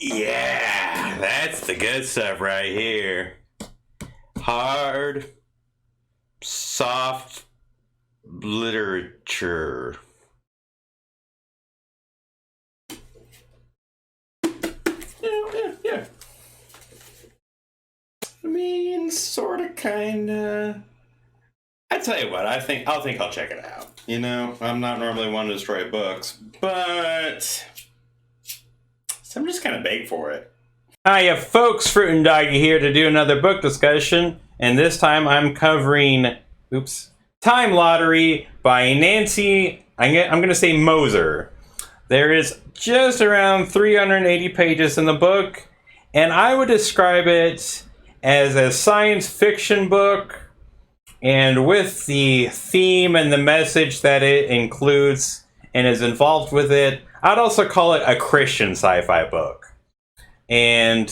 Yeah, that's the good stuff right here. Hard, soft literature. Yeah. I mean, sort of, kind of. I tell you what, I'll check it out. You know, I'm not normally one to destroy books, but I'm just kind of baked for it. Hiya, folks. Fruit and Doggy here to do another book discussion, and this time I'm covering, Time Lottery by Nancy. I'm going to say Moser. There is just around 380 pages in the book, and I would describe it as a science fiction book. And with the theme and the message that it includes and is involved with it, I'd also call it a Christian sci-fi book. And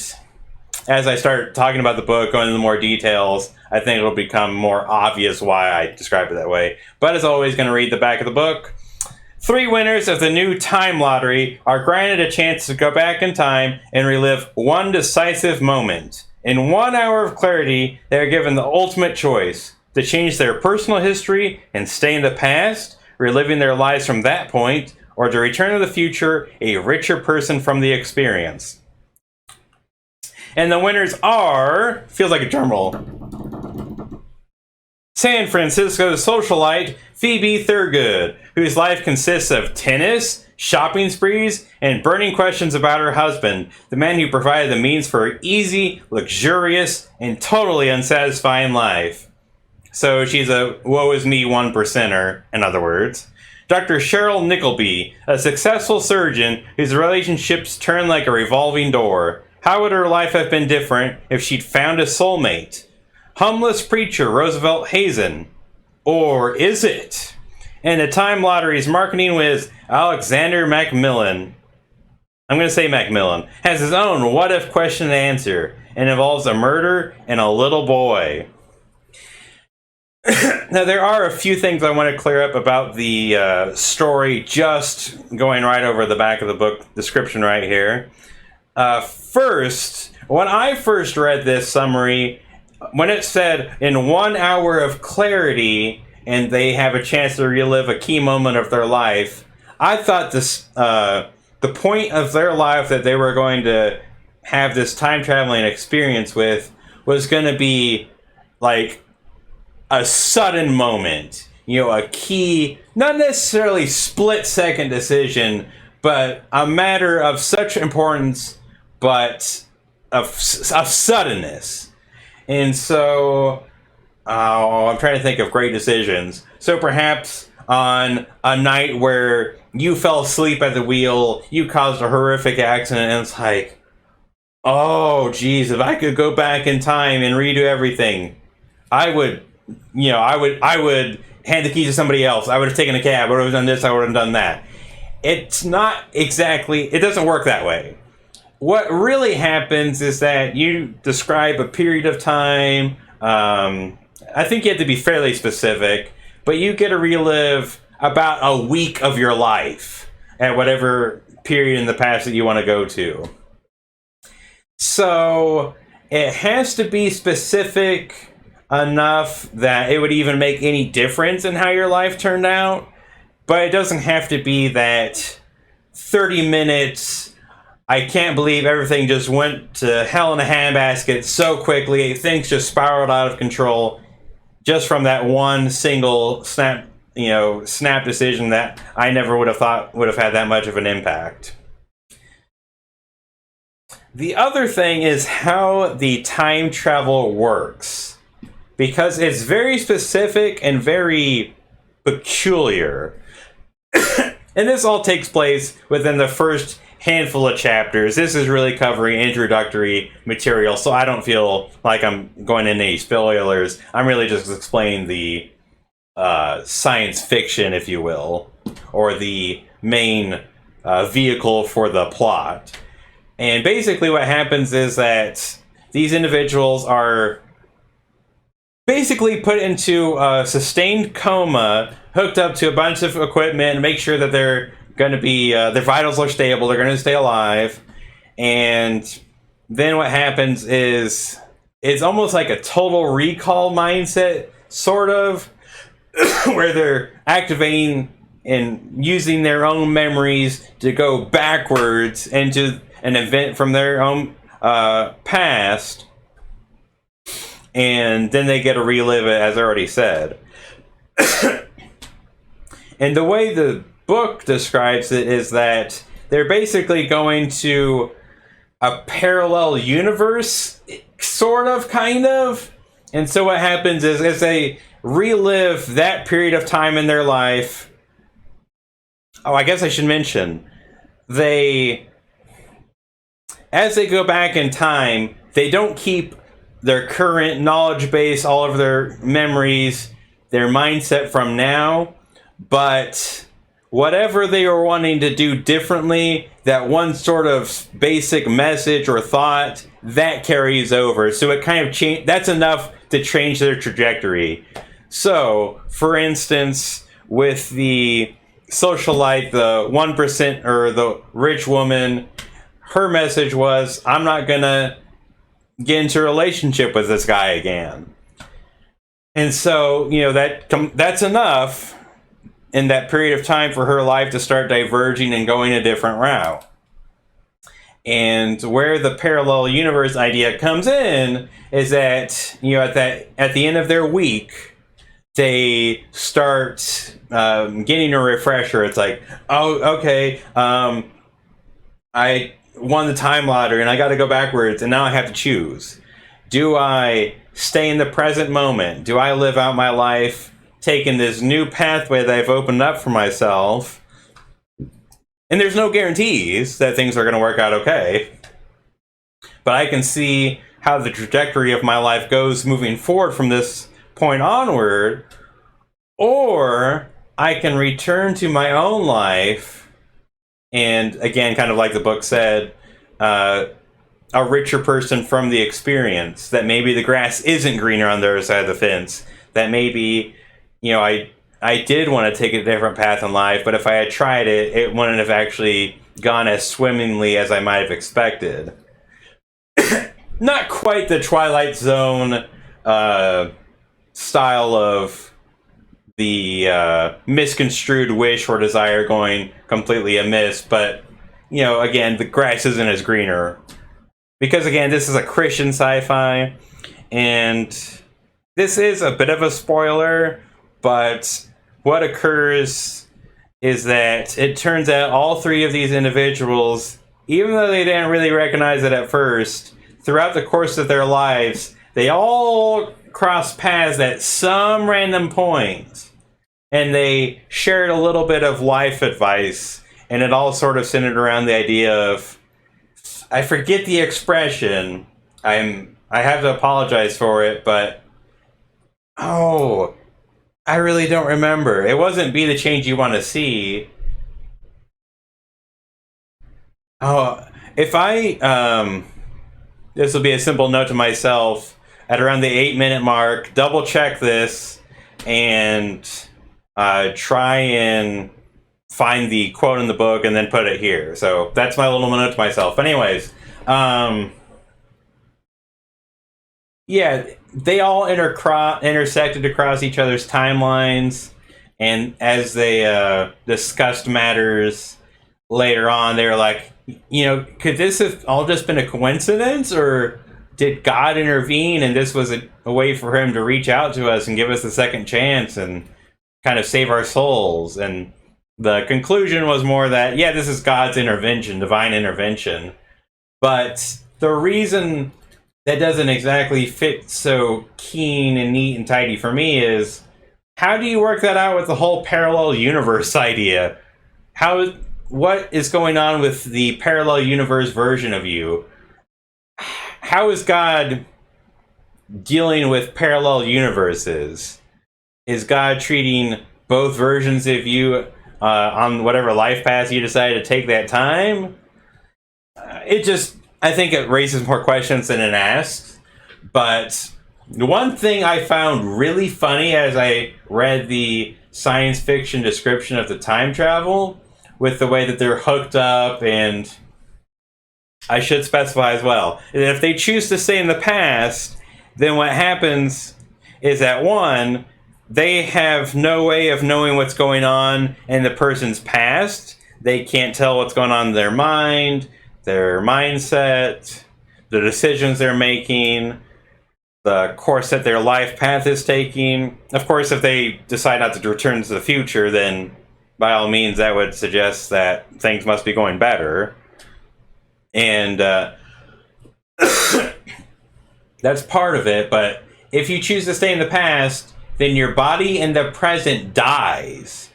as I start talking about the book, going into more details, I think it'll become more obvious why I describe it that way. But as always, going to read the back of the book. 3 winners of the new Time Lottery are granted a chance to go back in time and relive one decisive moment. In 1 hour of clarity, they are given the ultimate choice: to change their personal history and stay in the past, reliving their lives from that point, or to return to the future, a richer person from the experience. And the winners are, feels like a drum roll, San Francisco socialite Phoebe Thurgood, whose life consists of tennis, shopping sprees, and burning questions about her husband, the man who provided the means for her easy, luxurious, and totally unsatisfying life. So she's a woe-is-me 1%er, in other words. Dr. Cheryl Nickleby, a successful surgeon whose relationships turn like a revolving door. How would her life have been different if she'd found a soulmate? Homeless preacher Roosevelt Hazen. Or is it? And the Time Lottery's marketing whiz Alexander Macmillan, I'm going to say Macmillan, has his own what-if question and answer, and involves a murder and a little boy. Now, there are a few things I want to clear up about the story, just going right over the back of the book description right here. First, when I first read this summary, when it said in 1 hour of clarity and they have a chance to relive a key moment of their life, I thought this the point of their life that they were going to have this time traveling experience with was going to be like a sudden moment, you know, a key, not necessarily split-second decision, but a matter of such importance, but of suddenness. And so, I'm trying to think of great decisions. So perhaps on a night where you fell asleep at the wheel, you caused a horrific accident, and it's like, oh, geez, if I could go back in time and redo everything, I would hand the keys to somebody else. I would have taken a cab. I would have done this. I would have done that. It's not exactly, it doesn't work that way. What really happens is that you describe a period of time. I think you have to be fairly specific, but you get to relive about a week of your life at whatever period in the past that you want to go to. So it has to be specific enough that it would even make any difference in how your life turned out, but it doesn't have to be that 30 minutes, I can't believe everything just went to hell in a handbasket so quickly, things just spiraled out of control just from that one single snap decision that I never would have thought would have had that much of an impact. The other thing is how the time travel works, because it's very specific and very peculiar. And this all takes place within the first handful of chapters. This is really covering introductory material, so I don't feel like I'm going into any spoilers. I'm really just explaining the science fiction, if you will, or the main vehicle for the plot. And basically what happens is that these individuals are basically put into a sustained coma, hooked up to a bunch of equipment, and make sure that they're going to be, their vitals are stable, they're going to stay alive. And then what happens is it's almost like a total recall mindset, sort of, where they're activating and using their own memories to go backwards into an event from their own past, and then they get to relive it, as I already said. And the way the book describes it is that they're basically going to a parallel universe, sort of, kind of. And so what happens is, as they relive that period of time in their life, I guess I should mention, as they go back in time, they don't keep their current knowledge base, all of their memories, their mindset from now, but whatever they were wanting to do differently, that one sort of basic message or thought, that carries over. So it kind of that's enough to change their trajectory. So, for instance, with the socialite, the 1% or the rich woman, her message was, I'm not gonna get into a relationship with this guy again. And so, that's enough in that period of time for her life to start diverging and going a different route. And where the parallel universe idea comes in is that, at the end of their week, they start getting a refresher. It's like, oh, okay, I won the time lottery and I got to go backwards, and now I have to choose. Do I stay in the present moment? Do I live out my life taking this new pathway that I've opened up for myself? And there's no guarantees that things are going to work out okay, but I can see how the trajectory of my life goes moving forward from this point onward. Or I can return to my own life, and again, kind of like the book said, a richer person from the experience, that maybe the grass isn't greener on the other side of the fence, that maybe, I did want to take a different path in life, but if I had tried it, it wouldn't have actually gone as swimmingly as I might have expected. Not quite the Twilight Zone style of the misconstrued wish or desire going completely amiss, but, again, the grass isn't as greener. Because, again, this is a Christian sci-fi, and this is a bit of a spoiler, but what occurs is that it turns out all three of these individuals, even though they didn't really recognize it at first, throughout the course of their lives, they all cross paths at some random point, and they shared a little bit of life advice, and it all sort of centered around the idea of, I forget the expression, I have to apologize for it, but I really don't remember. It wasn't be the change you want to see. If I this will be a simple note to myself at around the 8-minute mark, double check this and try and find the quote in the book and then put it here. So that's my little note to myself. But anyways, yeah, they all intersected across each other's timelines, and as they discussed matters later on, they were like, could this have all just been a coincidence, or did God intervene and this was a way for him to reach out to us and give us a second chance and kind of save our souls? And the conclusion was more that, yeah, this is God's intervention, divine intervention. But the reason that doesn't exactly fit so keen and neat and tidy for me is, how do you work that out with the whole parallel universe idea? What is going on with the parallel universe version of you? How is God dealing with parallel universes? Is God treating both versions of you on whatever life path you decide to take that time? I think it raises more questions than it asks. But the one thing I found really funny as I read the science fiction description of the time travel, with the way that they're hooked up and I should specify as well. If they choose to stay in the past, then what happens is that one, they have no way of knowing what's going on in the person's past. They can't tell what's going on in their mind, their mindset, the decisions they're making, the course that their life path is taking. Of course, if they decide not to return to the future, then by all means, that would suggest that things must be going better. And that's part of it. But if you choose to stay in the past, then your body in the present dies.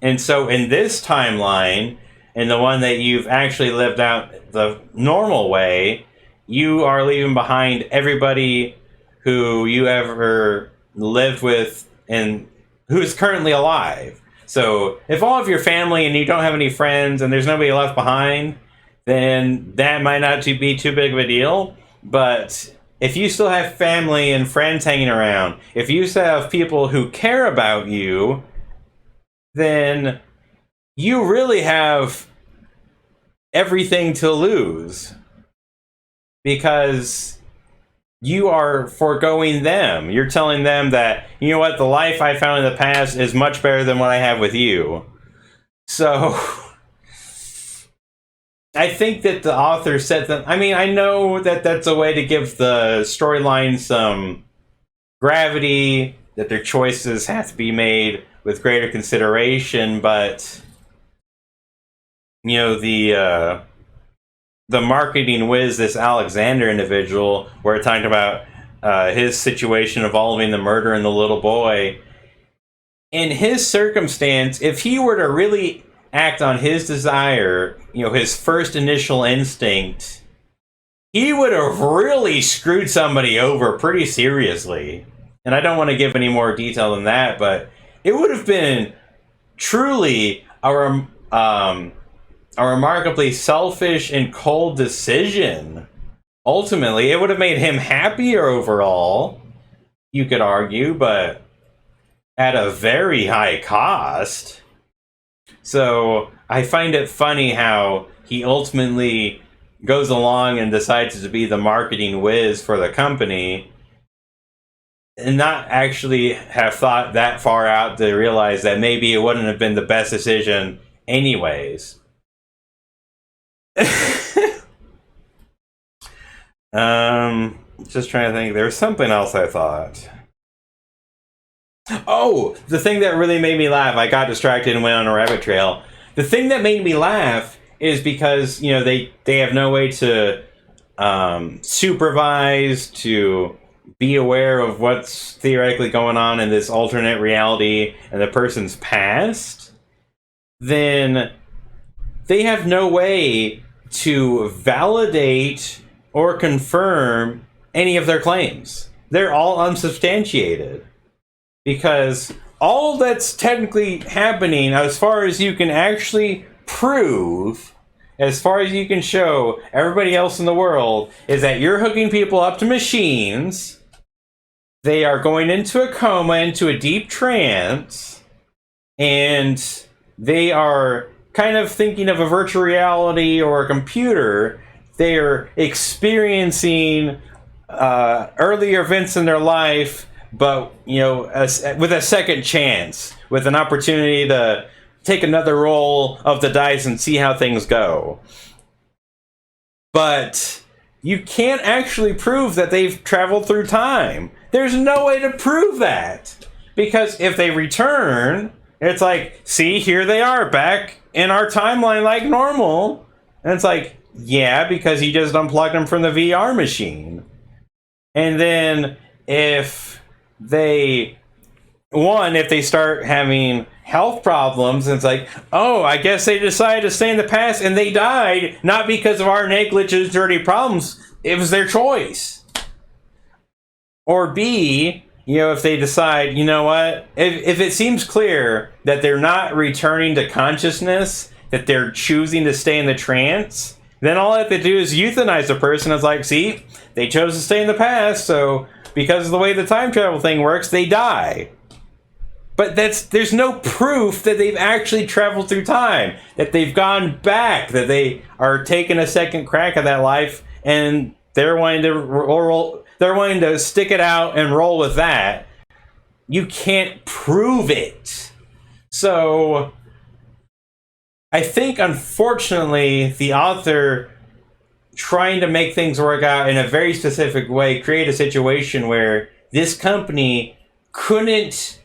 And so in this timeline, and the one that you've actually lived out the normal way, you are leaving behind everybody who you ever lived with and who's currently alive. So if all of your family and you don't have any friends and there's nobody left behind, then that might not be too big of a deal. But if you still have family and friends hanging around, if you still have people who care about you, then you really have everything to lose, because you are foregoing them. You're telling them that, you know what, the life I found in the past is much better than what I have with you. So I think that the author said that, I mean, I know that that's a way to give the storyline some gravity, that their choices have to be made with greater consideration, but, you know, the marketing whiz, this Alexander individual, we're talking about his situation involving the murder in the little boy. In his circumstance, if he were to really act on his desire, you know, his first initial instinct, he would have really screwed somebody over pretty seriously. And I don't want to give any more detail than that, but it would have been truly a remarkably selfish and cold decision. Ultimately, it would have made him happier overall, you could argue, but at a very high cost. So I find it funny how he ultimately goes along and decides to be the marketing whiz for the company and not actually have thought that far out to realize that maybe it wouldn't have been the best decision anyways. Just trying to think. There was something else I thought. Oh, the thing that really made me laugh. I got distracted and went on a rabbit trail. The thing that made me laugh is because, you know, they have no way to supervise, to be aware of what's theoretically going on in this alternate reality and the person's past. Then they have no way to validate or confirm any of their claims. They're all unsubstantiated. Because all that's technically happening, as far as you can actually prove, as far as you can show everybody else in the world, is that you're hooking people up to machines, they are going into a coma, into a deep trance, and they are kind of thinking of a virtual reality or a computer. They are experiencing earlier events in their life, but, you know, with a second chance, with an opportunity to take another roll of the dice and see how things go. But you can't actually prove that they've traveled through time. There's no way to prove that. Because if they return, it's like, see, here they are back in our timeline like normal. And it's like, yeah, because you just unplugged them from the VR machine. And then if they start having health problems, and it's like, oh, I guess they decided to stay in the past and they died, not because of our negligence or any problems, it was their choice. Or B, you know, if they decide, you know what, if it seems clear that they're not returning to consciousness, that they're choosing to stay in the trance, then all I have to do is euthanize the person. It's like, see, they chose to stay in the past, so because of the way the time travel thing works, they die. But there's no proof that they've actually traveled through time, that they've gone back, that they are taking a second crack at that life, and they're wanting to stick it out and roll with that. You can't prove it. So I think, unfortunately, the author trying to make things work out in a very specific way create a situation where this company couldn't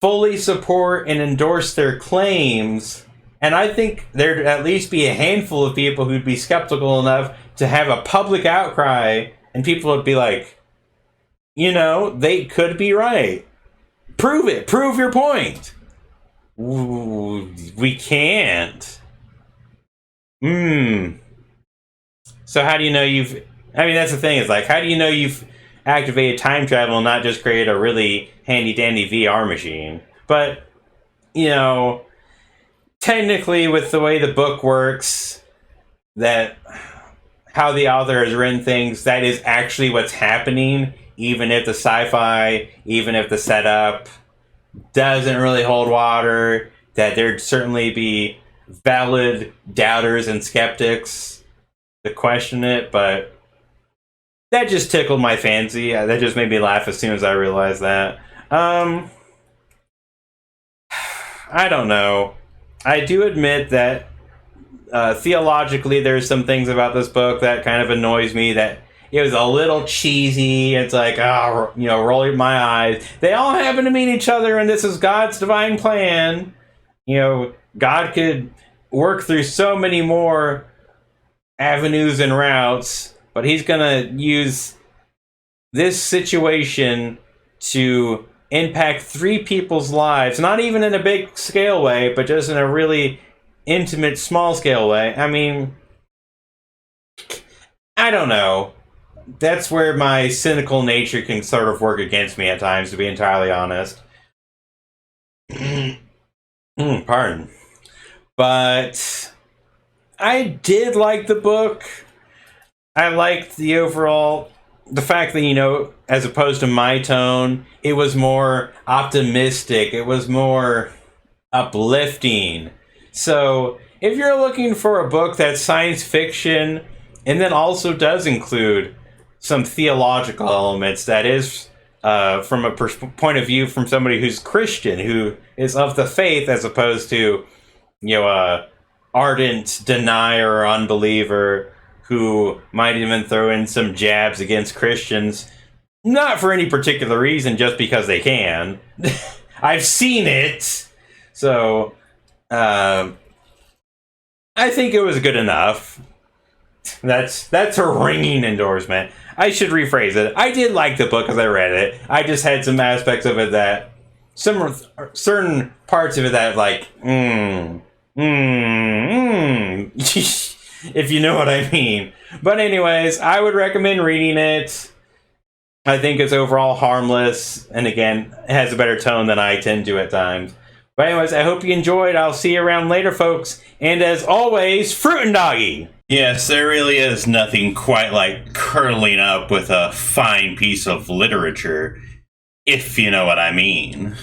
fully support and endorse their claims. And I think there'd at least be a handful of people who'd be skeptical enough to have a public outcry, and people would be like, they could be right. Prove it. Prove your point. Ooh, we can't. So how do you know that's the thing, is like, how do you know you've activated time travel and not just create a really handy dandy VR machine? But, technically with the way the book works, that how the author has written things, that is actually what's happening, even if the sci-fi, even if the setup doesn't really hold water, that there'd certainly be valid doubters and skeptics to question it, but that just tickled my fancy. That just made me laugh as soon as I realized that. I don't know. I do admit that theologically there's some things about this book that kind of annoys me, that it was a little cheesy. It's like, roll my eyes. They all happen to meet each other, and this is God's divine plan. God could work through so many more avenues and routes, but he's gonna use this situation to impact 3 people's lives, not even in a big scale way, but just in a really intimate, small scale way. I mean, I don't know. That's where my cynical nature can sort of work against me at times, to be entirely honest. Pardon. But I did like the book. I liked the fact that, as opposed to my tone, it was more optimistic. It was more uplifting. So if you're looking for a book that's science fiction and then also does include some theological elements, that is from a point of view from somebody who's Christian, who is of the faith, as opposed to, a ardent denier or unbeliever who might even throw in some jabs against Christians, not for any particular reason, just because they can. I've seen it. So, I think it was good enough. That's a ringing endorsement. I should rephrase it. I did like the book as I read it. I just had some aspects of it that, certain parts of it that, like, if you know what I mean. But anyways, I would recommend reading it. I think it's overall harmless, and again, it has a better tone than I tend to at times. But anyways, I hope you enjoyed. I'll see you around later, folks. And as always, fruit and doggy. Yes, there really is nothing quite like curling up with a fine piece of literature, if you know what I mean.